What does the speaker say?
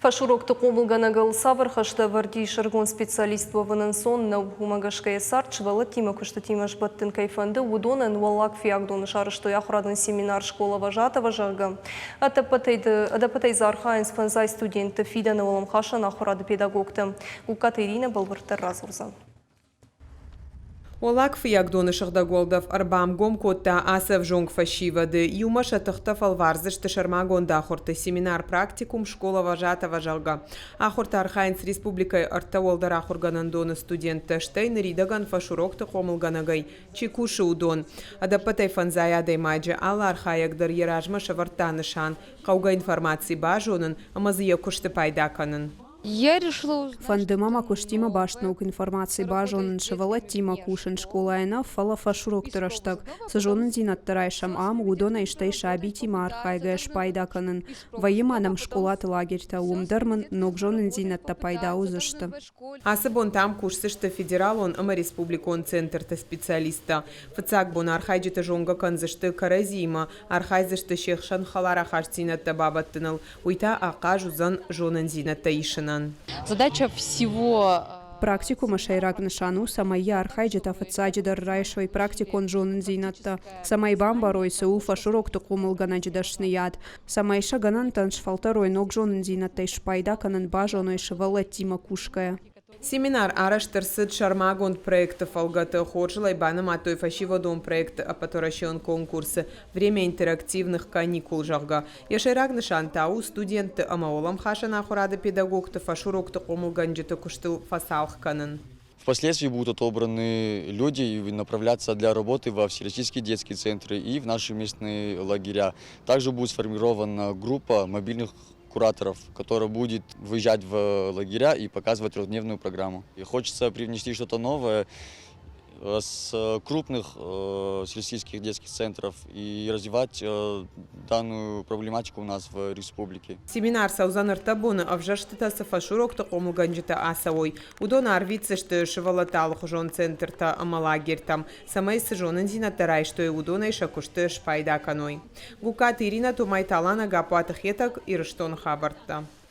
Фашурок тукумылганагыл савырхашты варди шаргон специалист вовынын сон нау хумагашкая сарчвала тима кушты тимаш баттын кайфанды удонын валлак фиагдон шарышты яхрадын семинар школа вожатого жарга. Адапатай зархаин спанзай студенты фиданы олам хашан ахрады педагогты. У Катерина Балвартер разурзан. Олак фиагдоны шахдаголдов арбам гомкотта асав жонг фашивады юмаша тахтафал варзышты шармагонда хорты семинар практикум школа вожатого жалга. Ахорта архайнс республикой артаволдар ахурганандоны студенты штейн ридаган фашурокты хомылганагай чекуши удон. Адапатай фанзаядай маджа алла архаягдар еражма шавартаны шан қауга информации бажонын амазыя кушты пайдаканын. Я решила... Фандымама куштима баштнаук информации бажонын шывала тима кушын школайна фала фашурок тыраштак. Сажонын зинаттарайшам ам удона иштай шаби тима архайга шпайдаканын. Ваиманам школаты лагерьта умдармын ногжонын зинатта пайда узышты. Асыбон там курсышты федералон ама республикон центрта специалиста. Фацак бон архайджита жонга канзышты каразима. Архайзышты шехшан халара хашцинатта бабаттыныл. Уйта ақа жузан жонын зинатта ишын. Задача всего... Практикума шайрак нышану самая архайджита фацаджидар райшой практикон жонын зинатта. Самай бамбарой сау фашурок тукумылганаджидашны яд. Самайша ганан таншфалторой ног жонын зинатта ишпайдаканын бажоной шывала тима кушкая. Семинар араштырсыд шармагонд проектов алгаты хоржилай банам атой фашиводом проект апаторащен конкурсы время интерактивных каникул жарга. Яшайрак нышантау студенты амаолам хашана хурады педагогты фашурокты комылганджиты куштыл фасалхканын. Впоследствии будут отобраны люди и направляться для работы во всероссийские детские центры и в наши местные лагеря. Также будет сформирована группа мобильных кураторов, которая будет выезжать в лагеря и показывать трехдневную программу. И хочется привнести что-то новое с крупных всероссийских детских центров и развивать данную проблематику у нас в республике. Семинар саузаныр табуны авжаштыта сафашурокты комылганджита асавой. Удона арвицышты шывалаталы хужон центрта амалагертам. Самайсы жонын зинаттарай, что и удона и шакушты шпайда каной. Гукат Ирина Тумайталана гапуатых етак и рыштон хабартта.